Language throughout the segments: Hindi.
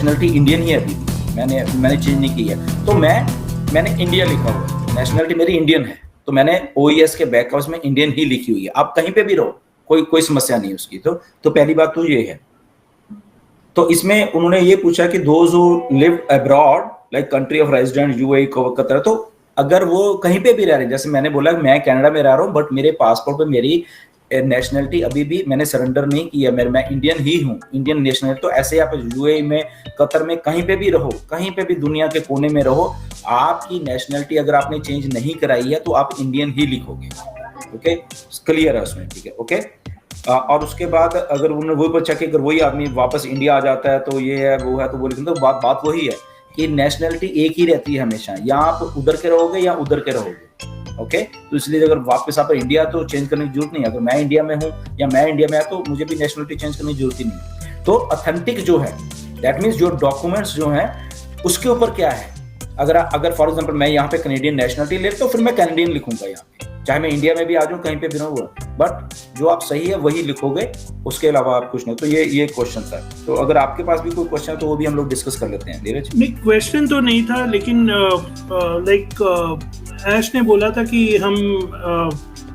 नेशनलिटी इंडियन ही है अभी भी, मैंने चेंज नहीं की है। तो मैंने इंडिया लिखा हुआ है, नेशनलिटी मेरी इंडियन है, तो मैंने OES के बैक हाउस में इंडियन ही लिखी हुई है। आप कहीं पे भी रहो, कोई समस्या नहीं उसकी। तो पहली बात तो ये है। तो इसमें उन्होंने ये पूछा कि those who live abroad like country of resident UAE Qatar, तो अगर वो कहीं पे भी रह रहे हैं, जैसे मैंने बोला मैं कनाडा में रह रहा हूँ बट मेरे पासपोर्ट पे मेरी नेशनलिटी अभी भी मैंने सरेंडर नहीं किया, मैं इंडियन ही हूँ, इंडियन नेशनल। तो ऐसे आप UAE में, कतर में, कहीं पे भी रहो, कहीं पे भी दुनिया के कोने में रहो, आपकी नेशनलिटी अगर आपने चेंज नहीं कराई है तो आप इंडियन ही लिखोगे। ओके, क्लियर है उसमें, ठीक है, ओके। और उसके बाद अगर उन्होंने वो पूछा कि अगर वही आदमी वापस इंडिया आ जाता है तो ये है वो है, तो बोले तो बात वही है कि नेशनलिटी एक ही रहती है हमेशा, या आप उधर के रहोगे या उधर के रहोगे। ओके, तो इसलिए अगर वापस आप इंडिया तो चेंज करने की जरूरत नहीं है। अगर मैं इंडिया में हूँ या मैं इंडिया में है तो मुझे भी नेशनलिटी चेंज करने की जरूरत ही नहीं। तो ऑथेंटिक जो है, दैट मीन्स जो डॉक्यूमेंट्स जो हैं उसके ऊपर क्या है। अगर फॉर एग्जांपल मैं यहाँ पे कैनेडियन नेशनलिटी ले तो फिर मैं कैनेडियन लिखूंगा यहाँ पे, चाहे मैं इंडिया में भी आ जाऊँ, कहीं पे भी रहूँ, बट जो आप सही है वही लिखोगे, उसके अलावा आप कुछ नहीं। तो ये क्वेश्चन था। तो अगर आपके पास भी कोई क्वेश्चन है तो वो भी हम लोग डिस्कस कर लेते हैं। धीरज, नहीं क्वेश्चन तो नहीं था, लेकिन ऐश ने बोला था कि हम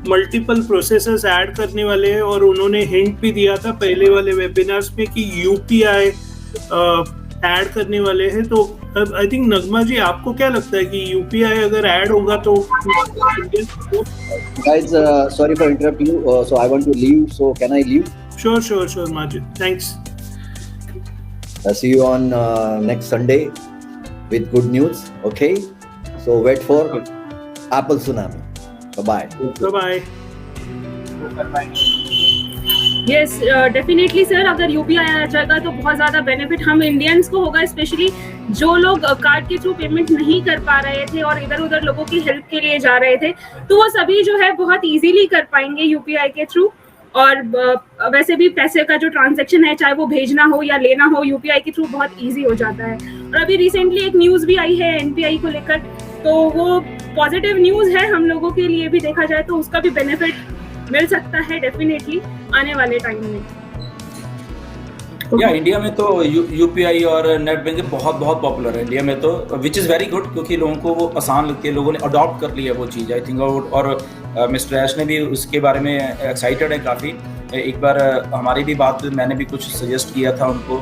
मल्टीपल प्रोसेसर्स ऐड करने वाले हैं, और उन्होंने हिंट भी दिया था पहले वाले वेबिनार्स में कि UPI ऐड करने वाले हैं। तो आई थिंक नगमा जी, आपको क्या लगता है कि UPI अगर ऐड होगा तो? Guys, sorry for interrupt you. So I want to leave. So can I leave? Sure, Majid. Thanks. I'll see you on next Sunday with good news. Okay. So wait for Apple Tsunami. Bye-bye. Yes definitely sir, अगर UPI आ जाएगा तो बहुत ज़्यादा बेनिफिट हम इंडियंस को होगा, स्पेशली जो लोग कार्ड के थ्रू पेमेंट नहीं कर पा रहे थे और इधर उधर लोगों की हेल्प के लिए जा रहे थे, तो वो सभी जो है बहुत इजीली कर पाएंगे UPI के थ्रू। और वैसे भी पैसे का जो ट्रांजैक्शन है, चाहे वो भेजना हो या लेना हो, UPI के थ्रू बहुत इजी हो जाता है। और अभी रिसेंटली एक न्यूज़ भी आई है NPI को लेकर, तो वो पॉजिटिव न्यूज़ है हम लोगों के लिए भी, देखा जाए तो उसका भी बेनिफिट मिल सकता है डेफिनेटली आने वाले टाइम में। या इंडिया में तो UPI और नेट बैंकिंग बहुत पॉपुलर है इंडिया में, तो विच इज़ वेरी गुड, क्योंकि लोगों को वो आसान लगती है, लोगों ने अडॉप्ट कर लिया वो चीज़, आई थिंक। और मिस्टर ऐश ने भी उसके बारे में एक्साइटेड है काफ़ी। एक बार हमारी भी बात, मैंने भी कुछ सजेस्ट किया था उनको,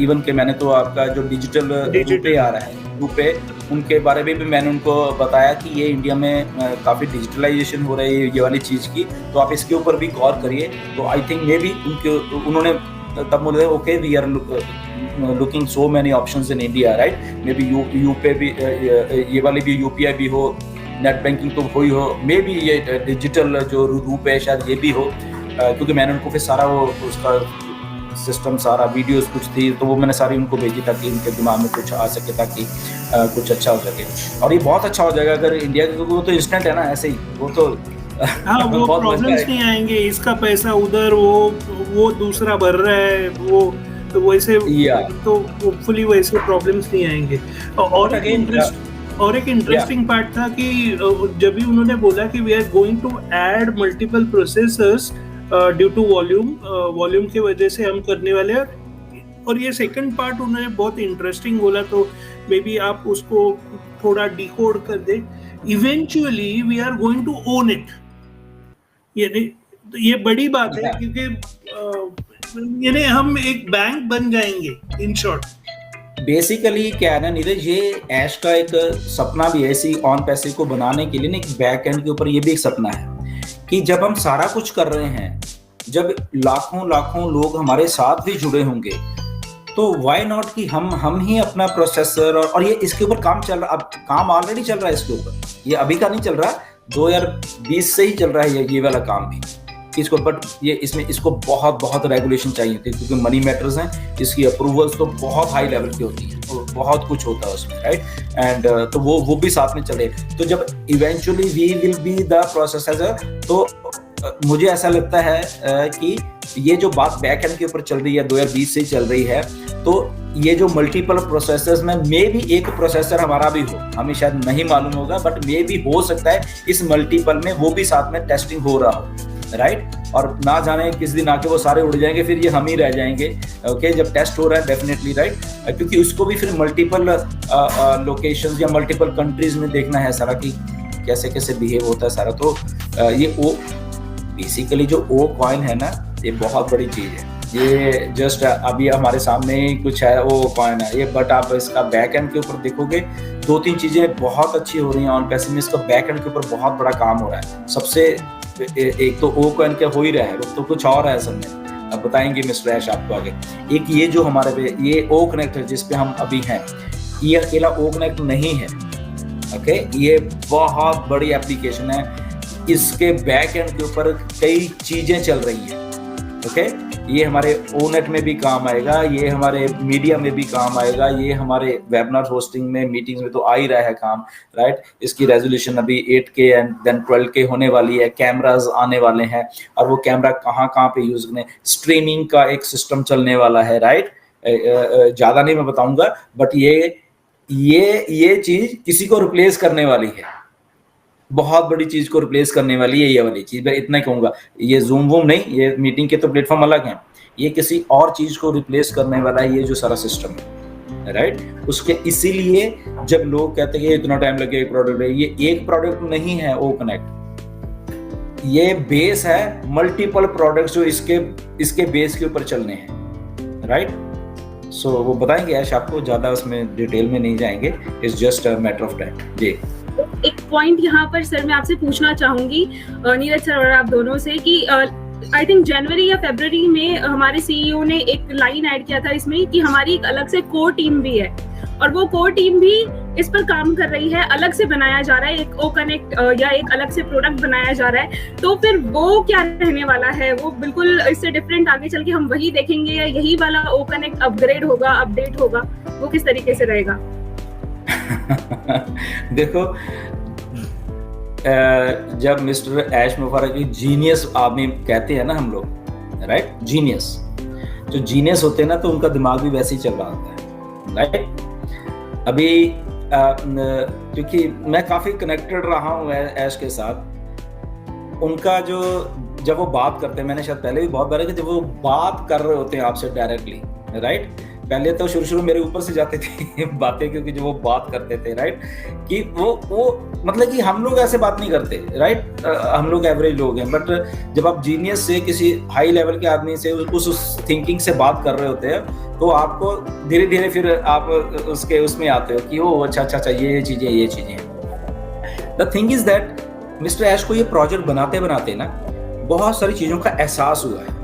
इवन के मैंने तो आपका जो डिजिटल रुपए आ रहा है, रुपए, उनके बारे में भी मैंने उनको बताया कि ये इंडिया में काफ़ी डिजिटलाइजेशन हो रही है ये वाली चीज़ की, तो आप इसके ऊपर भी गौर करिए। तो आई थिंक मे भी उन्होंने तब बोले okay we are looking so many options in India, right. May be यूपे भी ये वाली भी UPI भी हो, नेट बैंकिंग तो हो ही हो, मे बी ये डिजिटल जो रूप है शायद ये भी हो, क्योंकि मैंने उनको फिर सारा वो उसका सिस्टम, सारा वीडियोस कुछ थी, तो वो मैंने सारी उनको भेजी ताकि उनके दिमाग में कुछ आ सके, ताकि कुछ अच्छा हो सके। और ये बहुत अच्छा हो जाएगा अगर इंडिया के, वो तो इंस्टेंट है ना, ऐसे ही वो तो हाँ, वो प्रॉब्लम्स नहीं आएंगे, इसका पैसा उधर वो दूसरा भर रहा है, वो तो वैसे तो होपफुली वैसे प्रॉब्लम्स नहीं आएंगे। और एक इंटरेस्टिंग पार्ट था कि जब भी उन्होंने बोला कि we are going to add multiple processors due to volume की वजह से हम करने वाले हैं, और ये सेकंड पार्ट उन्होंने बहुत इंटरेस्टिंग बोला, तो मे बी आप उसको थोड़ा डिकोड कर दे। Eventually we are going to own it, ये बड़ी बात है, क्योंकि यानी हम एक बैंक बन जाएंगे इन शॉर्ट। बेसिकली क्या है ना नीरज, ये ऐश का एक सपना भी है, ऐसी ऑन पैसे को बनाने के लिए ना, एक बैक एंड के ऊपर ये भी एक सपना है कि जब हम सारा कुछ कर रहे हैं, जब लाखों लोग हमारे साथ भी जुड़े होंगे, तो वाई नॉट कि हम ही अपना प्रोसेसर और ये इसके ऊपर काम चल रहा, अब काम ऑलरेडी चल रहा है इसके ऊपर, ये अभी का नहीं चल रहा, 2020 से ही चल रहा है ये वाला काम भी इसको, बट ये इसको बहुत रेगुलेशन चाहिए थे, क्योंकि मनी मैटर्स हैं, इसकी अप्रूवल्स तो बहुत हाई लेवल की होती है, तो बहुत कुछ होता है उसमें, राइट। एंड तो वो भी साथ में चले, तो जब eventually we will be the processor, तो मुझे ऐसा लगता है कि ये जो बात बैक एंड के ऊपर चल रही है 2020 से ही चल रही है, तो ये जो मल्टीपल प्रोसेसर्स में मे भी एक प्रोसेसर हमारा भी हो, हमें शायद नहीं मालूम होगा, बट मे भी हो सकता है इस मल्टीपल में वो भी साथ में टेस्टिंग हो रहा हो, राइट। और ना जाने किस दिन आके वो सारे उड़ जाएंगे, फिर ये हम ही रह जाएंगे। ओके, जब टेस्ट हो रहा है डेफिनेटली, राइट, क्योंकि उसको भी फिर मल्टीपल लोकेशंस या मल्टीपल कंट्रीज में देखना है सारा कि कैसे कैसे बिहेव होता है सारा। तो ये ओ बेसिकली जो ओ कॉइन है ना, ये बहुत बड़ी चीज है। ये जस्ट अभी हमारे सामने ही कुछ है, ओ कॉइन है ये, बट आप इसका बैक एंड के ऊपर देखोगे 2-3 चीजें बहुत अच्छी हो रही हैं ऑन पैसे में। इसका बैक एंड के ऊपर बहुत बड़ा काम हो रहा है। सबसे एक तो ओ कॉइन का हो ही रहा है, तो कुछ और है असल में, अब बताएंगे मिस्टर ऐश आपको आगे। एक ये जो हमारे पे ये ओ कनेक्ट है जिसपे हम अभी हैं, ये अकेला ओ कनेक्ट नहीं है। ओके, ये बहुत बड़ी एप्लीकेशन है, इसके बैक एंड के ऊपर कई चीजें चल रही हैं। ओके, ये हमारे ओनेट में भी काम आएगा, ये हमारे मीडिया में भी काम आएगा, ये हमारे वेबिनार होस्टिंग में, मीटिंग्स में तो आ ही रहा है काम, राइट। इसकी रेजोल्यूशन अभी 8K एंड देन 12K होने वाली है, कैमराज आने वाले हैं, और वो कैमरा कहाँ पे यूज करने, स्ट्रीमिंग का एक सिस्टम चलने वाला है, राइट। ज्यादा नहीं मैं बताऊंगा, बट ये चीज किसी को रिप्लेस करने वाली है, बहुत बड़ी चीज को रिप्लेस करने वाली है ये वाली चीज। मैं इतना ही कहूंगा, ये जूम वूम नहीं, ये मीटिंग के तो प्लेटफॉर्म अलग हैं, ये किसी और चीज को रिप्लेस करने वाला है ये जो सारा सिस्टम है, राइट। उसके इसीलिए जब लोग कहते हैं इतना टाइम लगेगा प्रोडक्ट है, ये एक प्रोडक्ट नहीं है ओ कनेक्ट, ये बेस है मल्टीपल प्रोडक्ट्स जो इसके बेस के ऊपर चलने हैं, राइट। सो वो बताएंगे ऐश आपको, ज्यादा उसमें डिटेल में नहीं जाएंगे, it's just a matter of time. जी, एक पॉइंट यहाँ पर सर मैं आपसे पूछना चाहूंगी, नीरज सर और आप दोनों से, कि आई थिंक जनवरी या फरवरी में हमारे सीईओ ने एक लाइन ऐड किया था इसमें कि हमारी एक अलग से कोर टीम भी है, और वो कोर टीम भी इस पर काम कर रही है, अलग से बनाया जा रहा है एक ओ कनेक्ट या एक अलग से प्रोडक्ट बनाया जा रहा है। तो फिर वो क्या रहने वाला है, वो बिल्कुल इससे डिफरेंट आगे चल के हम वही देखेंगे या यही वाला ओ कनेक्ट अपग्रेड होगा, अपडेट होगा, वो किस तरीके से रहेगा? देखो, जब मिस्टर ऐश मुबारक की जीनियस आदमी कहते हैं ना हम लोग, राइट, जीनियस, जो जीनियस होते हैं ना तो उनका दिमाग भी वैसे ही चल रहा होता है, राइट। अभी क्योंकि मैं काफी कनेक्टेड रहा हूँ ऐश के साथ, उनका जो जब वो बात करते हैं, मैंने शायद पहले भी बहुत बार कि जब वो बात कर रहे होते हैं आपसे डायरेक्टली, राइट, पहले तो शुरू मेरे ऊपर से जाते थे बातें, क्योंकि जो वो बात करते थे, राइट, कि वो मतलब कि हम लोग ऐसे बात नहीं करते, राइट, हम लोग एवरेज लोग हैं, बट जब आप जीनियस से किसी हाई लेवल के आदमी से उस थिंकिंग से बात कर रहे होते हैं, तो आपको धीरे धीरे फिर आप उसमें आते हो कि ओ अच्छा ये चीजें। The thing is that mister Ash को ये प्रोजेक्ट बनाते ना बहुत सारी चीजों का एहसास हुआ है।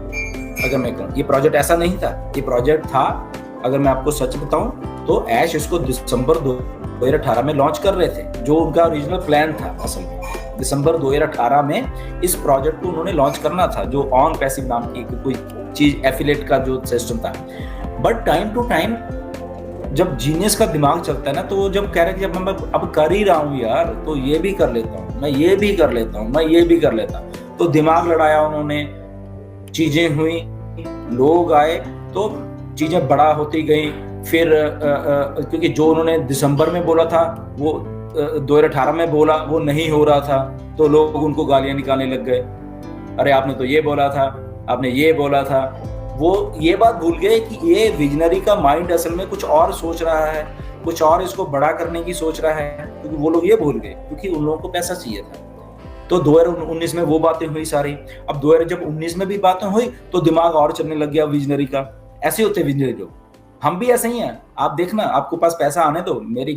अगर मैं कहूँ ये प्रोजेक्ट ऐसा नहीं था, ये प्रोजेक्ट था, अगर मैं आपको सच बताऊं तो ऐश इसको दिसंबर 2018 में लॉन्च कर रहे थे, जो उनका ओरिजिनल प्लान था। असल में दिसंबर 2018 में इस प्रोजेक्ट को उन्होंने लॉन्च करना था, जो ऑन पैसिव नाम की कोई चीज, एफिलेट का जो सिस्टम था। बट टाइम टू टाइम जब जीनियस का दिमाग चलता है ना, तो वो जब कह रहे कि जब मैं अब कर ही रहा हूँ यार, तो ये भी कर लेता हूँ, मैं ये भी कर लेता हूँ, मैं ये भी कर लेता हूँ, तो दिमाग लड़ाया उन्होंने, चीजें हुई, लोग आए, तो चीजें बड़ा होती गई। फिर क्योंकि जो उन्होंने दिसंबर में बोला था वो 2018 में बोला, वो नहीं हो रहा था, तो लोग उनको गालियां निकालने लग गए, अरे आपने तो ये बोला था, आपने ये बोला था। वो ये बात भूल गए कि ये विजनरी का माइंड असल में कुछ और सोच रहा है, कुछ और इसको बड़ा करने की सोच रहा है, क्योंकि वो लोग ये भूल गए, क्योंकि उन लोगों को पैसा चाहिए था। तो 2019 में वो बातें हुई सारी। अब 2019 में भी बातें हुई तो दिमाग और चलने लग गया विजनरी का। ऐसे होते विजनरी लोग, हम भी ऐसे ही हैं। आप देखना, आपको पास पैसा आने दो, मेरी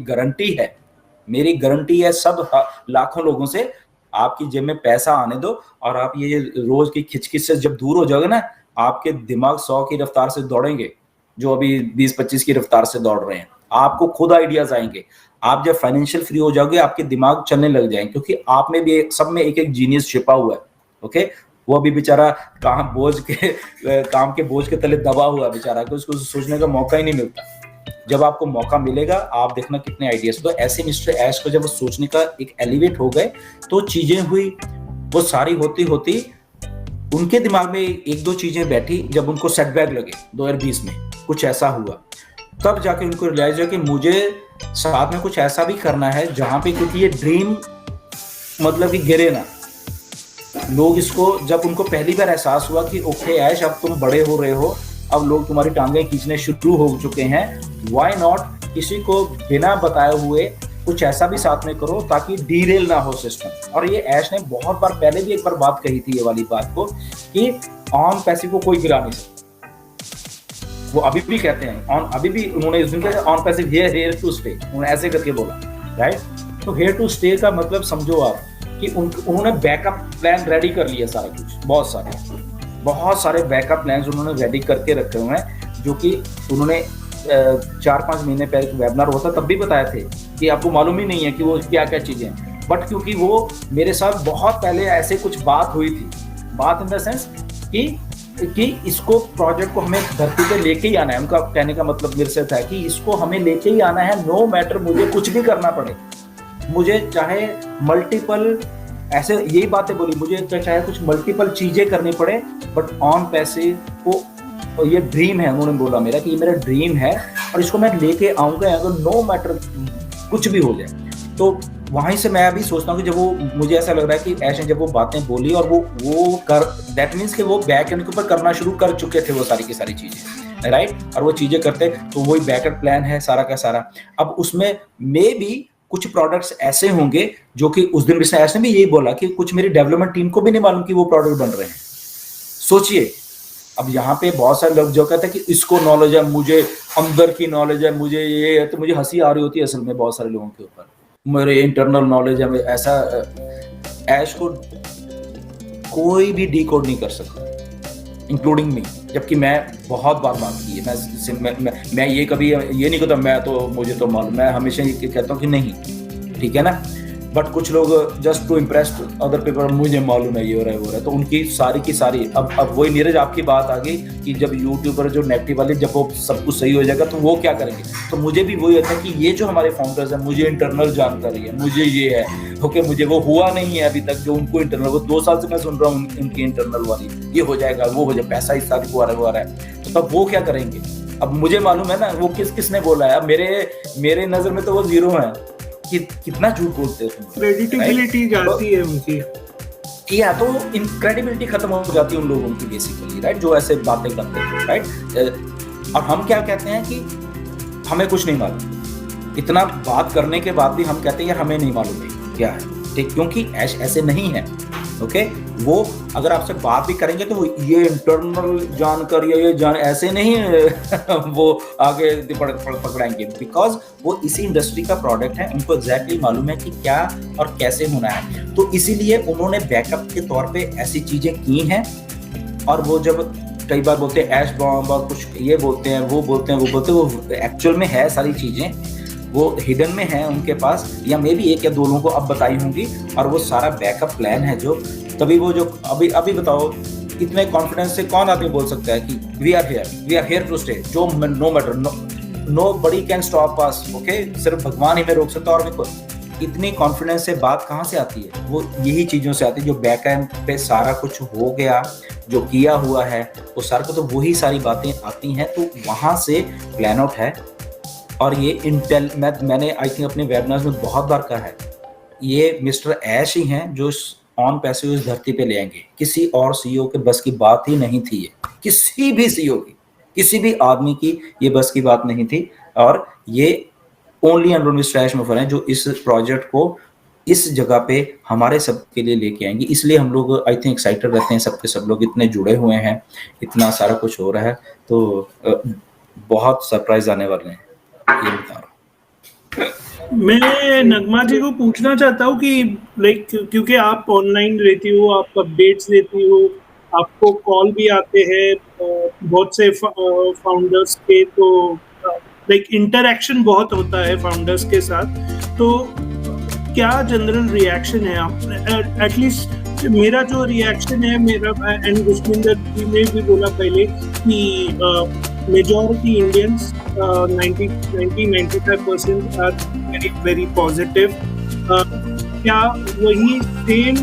गारंटी है सब लाखों लोगों से, आपकी जेब में पैसा आने दो, और आप ये रोज की खिचखिच से जब दूर हो जाओगे ना, आपके दिमाग 100 की रफ्तार से दौड़ेंगे, जो अभी 20-25 की रफ्तार से दौड़ रहे हैं। आपको खुद आइडियाज आएंगे। आप जब फाइनेंशियल फ्री हो जाओगे, आपके दिमाग चलने लग जाएंगे, क्योंकि आप में भी सब में एक जीनियस छिपा हुआ है। ओके, वो अभी बेचारा काम के बोझ के तले दबा हुआ है बेचारा, कि उसको सोचने का मौका ही नहीं मिलता। जब आपको मौका मिलेगा, आप देखना कितने आइडियाज। तो ऐसे मिस्टर ऐश को जब सोचने का एक एलिवेट हो गए, तो चीजें हुई, वो सारी होती उनके दिमाग में 1-2 चीजें बैठी। जब उनको सेटबैक लगे 2020 में, कुछ ऐसा हुआ, तब जाके उनको रियलाइज हुआ कि मुझे साथ में कुछ ऐसा भी करना है जहां पे, क्योंकि ये ड्रीम मतलब कि गिरे ना, लोग इसको, जब उनको पहली बार एहसास हुआ कि ओके ऐश अब तुम बड़े हो रहे हो, अब लोग तुम्हारी टांगें खींचने शुरू हो चुके हैं, व्हाई नॉट किसी को बिना बताए हुए कुछ ऐसा भी साथ में करो ताकि डीरेल ना हो सिस्टम। और ये ऐश ने बहुत बार पहले भी एक बार बात कही थी ये वाली बात को कि ऑन पैसिव को कोई गिरा नहीं सकता, वो अभी भी कहते हैं ऑन, अभी भी उन्होंने इस दिन कहा on passive here to stay, उन्होंने ऐसे करके बोला, राइट। तो हेयर टू स्टे का मतलब समझो आप कि उन्होंने बैकअप प्लान रेडी कर लिया सारा कुछ, बहुत सारे बैकअप प्लान्स उन्होंने रेडी करके रखे हुए हैं, जो कि उन्होंने 4-5 महीने पहले वेबिनार हुआ था तब भी बताए थे कि आपको मालूम ही नहीं है कि वो क्या क्या चीजें हैं। बट क्योंकि वो मेरे साथ बहुत पहले ऐसे कुछ बात हुई थी, बात इन द सेंस कि इसको प्रोजेक्ट को हमें धरती पे लेके ही आना है, उनका कहने का मतलब मेरे से था कि इसको हमें लेके ही आना है, नो मैटर मुझे कुछ भी करना पड़े, मुझे चाहे मल्टीपल ऐसे यही बातें बोली, मुझे चाहे कुछ मल्टीपल चीजें करनी पड़े, बट ऑन पैसिव को और ये ड्रीम है, उन्होंने बोला मेरा कि ये मेरा ड्रीम है और इसको मैं लेके आऊंगा अगर नो मैटर कुछ भी हो जाए। तो वहीं से मैं अभी सोचता हूँ कि जब वो, मुझे ऐसा लग रहा है कि ऐसे जब वो बातें बोली और वो कर, दैट मीन्स कि वो बैक एंड के ऊपर करना शुरू कर चुके थे वो सारी की सारी चीजें, राइट। और वो चीजें करते तो वही बैकअप प्लान है सारा का सारा। अब उसमें मे बी कुछ प्रोडक्ट्स ऐसे होंगे जो कि उस दिन भी ऐसे भी यही बोला कि कुछ मेरी डेवलपमेंट टीम को भी नहीं मालूम कि वो प्रोडक्ट बन रहे हैं। सोचिए, अब यहाँ पे बहुत सारे लोग जो कहते हैं कि इसको नॉलेज है, मुझे अंदर की नॉलेज है, मुझे ये है, तो मुझे हंसी आ रही होती है असल में बहुत सारे लोगों के ऊपर, मेरे इंटरनल नॉलेज है ऐसा। ऐश को कोई भी डिकोड नहीं कर सकता, इंक्लूडिंग मी, जबकि मैं बहुत बार बात की है। मैं ये कभी ये नहीं कहता मैं तो मुझे तो मालूम, मैं हमेशा ये कहता हूँ कि नहीं, ठीक है ना। बट कुछ लोग just to impress other people, मुझे मालूम है ये हो रहा है, तो उनकी सारी की सारी अब वही नीरज आपकी बात आ गई कि जब यूट्यूबर जो नेगेटिव वाले, जब वो सब कुछ सही हो जाएगा तो वो क्या करेंगे। तो मुझे भी वही होता है कि ये जो हमारे फाउंडर्स हैं, मुझे इंटरनल जानकारी है, मुझे ये है, ओके, मुझे वो हुआ नहीं है अभी तक जो उनको इंटरनल, वो 2 साल से मैं सुन रहा हूँ उनकी इंटरनल वाली, ये हो जाएगा वो हो जाए, पैसा इस साल को आ रहा है, तो तब वो क्या करेंगे। अब मुझे मालूम है ना वो किसने बोला है, अब मेरे नजर में तो वो जीरो है कि कितना झूठ बोलते हैं, क्रेडिबिलिटी जाती है उनकी, या तो इनक्रेडिबिलिटी खत्म हो जाती है उन लोगों की बेसिकली, राइट, जो ऐसे बातें करते हैं, राइट। और हम क्या कहते हैं कि हमें कुछ नहीं मालूम, इतना बात करने के बाद भी हम कहते हैं यार हमें नहीं मालूम है क्या है, ठीक, क्योंकि ऐसे नहीं है, ओके। वो अगर आपसे बात भी करेंगे तो वो ये इंटरनल जानकारी ये जान ऐसे नहीं वो आगे पकड़ाएंगे, बिकॉज वो इसी इंडस्ट्री का प्रोडक्ट है, उनको एग्जैक्टली मालूम है कि क्या और कैसे होना है। तो इसीलिए उन्होंने बैकअप के तौर पे ऐसी चीजें की हैं। और वो जब कई बार बोलते हैं ऐश बॉम्ब और कुछ ये बोलते हैं वो बोलते हैं वो एक्चुअल में है सारी चीजें, वो हिडन में है उनके पास, या मे बी 1 या 2 लोगों को अब बताई होंगी। और वो सारा बैकअप प्लान है जो तभी वो जो अभी बताओ इतने कॉन्फिडेंस से कौन आदमी बोल सकता है कि we are here to stay, जो no matter, no body can stop us, okay, सिर्फ भगवान ही में रोक सकता है और कोई। इतनी कॉन्फिडेंस से बात कहाँ से आती है, वो यही चीजों से आती है जो बैक एंड पे सारा कुछ हो गया, जो किया हुआ है वो सारा को, तो वही सारी बातें आती हैं, तो वहां से प्लान आउट है। और ये इंटेल मैंने आई थिंक अपने वेबिनार्स में बहुत बार कहा है, ये मिस्टर ऐश ही हैं जो ऑन पैसिव इस धरती पे ले आएंगे। किसी और सीईओ के बस की बात ही नहीं थी, ये किसी भी सीईओ की, किसी भी आदमी की ये बस की बात नहीं थी। और ये ओनली एंड ओनली मिस्टर ऐश मुफर हैं जो इस प्रोजेक्ट को इस जगह पे हमारे सब के लिए लेके आएंगे। इसलिए हम लोग आई थिंक एक्साइटेड रहते हैं, सबके सब लोग इतने जुड़े हुए हैं, इतना सारा कुछ हो रहा है, तो बहुत सरप्राइज आने वाले हैं, ये बता रहा हूँ। मैं नगमा जी को पूछना चाहता हूँ कि लाइक क्योंकि आप ऑनलाइन रहती हो, आप अपडेट्स देती हो, आपको कॉल भी आते हैं बहुत से फाउंडर्स के, तो लाइक इंटरेक्शन बहुत होता है फाउंडर्स के साथ, तो क्या जनरल रिएक्शन है आप, एटलीस्ट मेरा जो रिएक्शन है मेरा, एंड दुष्मिंदर जी ने भी बोला पहले कि majority Indians 90-95% are very positive. क्या वही सेम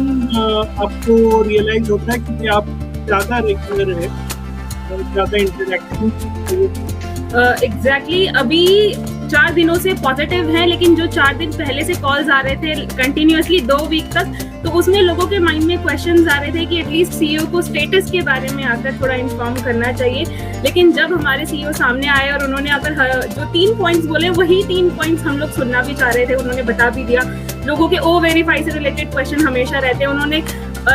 आपको रियलाइज होता है कि आप ज़्यादा रेगुलर है, ज़्यादा इंटरेक्शन? एग्जैक्टली अभी 4 दिनों से पॉजिटिव हैं, लेकिन जो 4 दिन पहले से कॉल्स आ रहे थे कंटिन्यूअसली 2 वीक तक, तो उसमें लोगों के माइंड में क्वेश्चंस आ रहे थे कि एटलीस्ट सीईओ को स्टेटस के बारे में आकर थोड़ा इन्फॉर्म करना चाहिए। लेकिन जब हमारे सीईओ सामने आए और उन्होंने अगर जो 3 पॉइंट्स बोले वही 3 पॉइंट्स हम लोग सुनना भी चाह रहे थे, उन्होंने बता भी दिया। लोगों के ओ वेरीफाई से रिलेटेड क्वेश्चन हमेशा रहते हैं, उन्होंने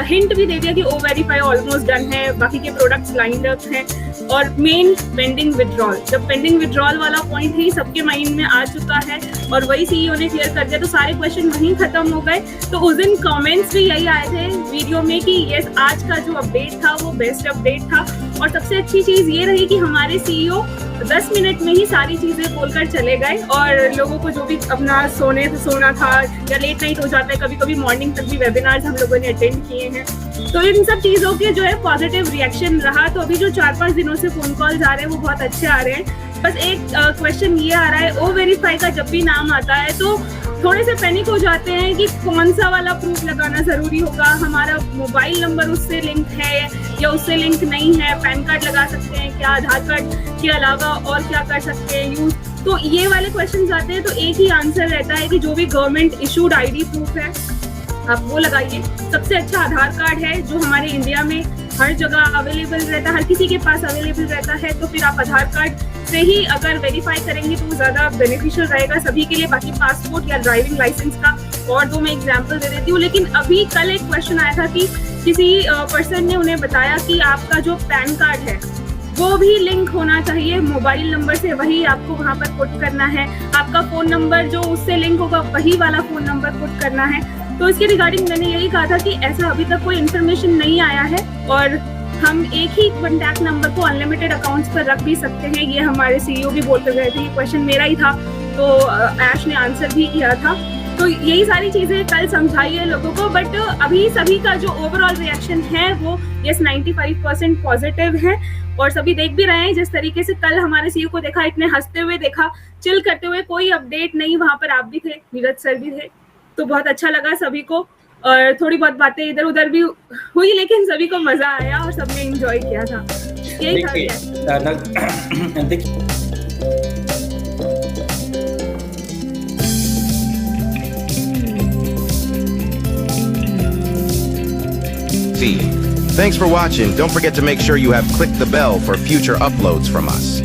हिंट भी दे दिया कि ओ वेरीफाई ऑलमोस्ट डन है, बाकी के प्रोडक्ट्स लाइंड अप हैं। और मेन पेंडिंग विड्रॉल, जब पेंडिंग विड्रॉल वाला पॉइंट ही सबके माइंड में आ चुका है और वही सीईओ ने क्लियर कर दिया, तो सारे क्वेश्चन वहीं खत्म हो गए। तो उस दिन कमेंट्स भी यही आए थे वीडियो में कि यस, आज का जो अपडेट था वो बेस्ट अपडेट था। और सबसे अच्छी चीज ये रही कि हमारे सीईओ 10 मिनट में ही सारी चीजें बोलकर चले गए और लोगों को जो भी अपना सोना था या लेट नाइट हो जाता है, कभी कभी मॉर्निंग तक भी वेबिनार्स हम लोगों ने अटेंड किए हैं। तो इन सब चीजों के जो है पॉजिटिव रिएक्शन रहा। तो अभी जो 4-5 दिनों से फोन कॉल्स आ रहे हैं वो बहुत अच्छे आ रहे हैं। बस एक क्वेश्चन ये आ रहा है, ओ वेरीफाई का जब भी नाम आता है तो थोड़े से पैनिक हो जाते हैं कि कौन सा वाला प्रूफ लगाना जरूरी होगा, हमारा मोबाइल नंबर उससे लिंक है या उससे लिंक नहीं है, पैन कार्ड लगा सकते हैं क्या, आधार कार्ड के अलावा और क्या कर सकते हैं यूज। तो ये वाले क्वेश्चंस आते हैं तो एक ही आंसर रहता है कि जो भी गवर्नमेंट इशूड आईडी प्रूफ है आप वो लगाइए। सबसे अच्छा आधार कार्ड है जो हमारे इंडिया में हर जगह अवेलेबल रहता है, हर किसी के पास अवेलेबल रहता है। तो फिर आप आधार कार्ड से ही अगर वेरीफाई करेंगे तो वो ज़्यादा बेनिफिशियल रहेगा सभी के लिए। बाकी पासपोर्ट या ड्राइविंग लाइसेंस का और 2 मैं एग्जाम्पल दे देती हूँ। लेकिन अभी कल एक क्वेश्चन आया था कि किसी पर्सन ने उन्हें बताया कि आपका जो पैन कार्ड है वो भी लिंक होना चाहिए मोबाइल नंबर से, वही आपको वहाँ पर पुट करना है। आपका फ़ोन नंबर जो उससे लिंक होगा वही वाला फ़ोन नंबर पुट करना है। तो इसके रिगार्डिंग मैंने यही कहा था कि ऐसा अभी तक कोई इन्फॉर्मेशन नहीं आया है और हम एक ही कॉन्टैक्ट नंबर को अनलिमिटेड अकाउंट्स पर रख भी सकते हैं। ये हमारे सीईओ भी बोलते गए थे, ये क्वेश्चन मेरा ही था तो ऐश ने आंसर भी किया था। तो यही सारी चीज़ें कल समझाई है लोगों को। बट अभी सभी का जो ओवरऑल रिएक्शन है वो यस 95% पॉजिटिव है और सभी देख भी रहे हैं जिस तरीके से कल हमारे सीईओ को देखा, इतने हंसते हुए देखा, चिल करते हुए, कोई अपडेट नहीं। वहाँ पर आप भी थे, नीरज सर भी थे, तो बहुत अच्छा लगा सभी को। और थोड़ी बहुत बातें इधर उधर भी हुई लेकिन सभी को मजा आया और सबने एंजॉय किया था। यही Thanks for watching. Don't forget to make sure you have clicked the bell for future uploads from us.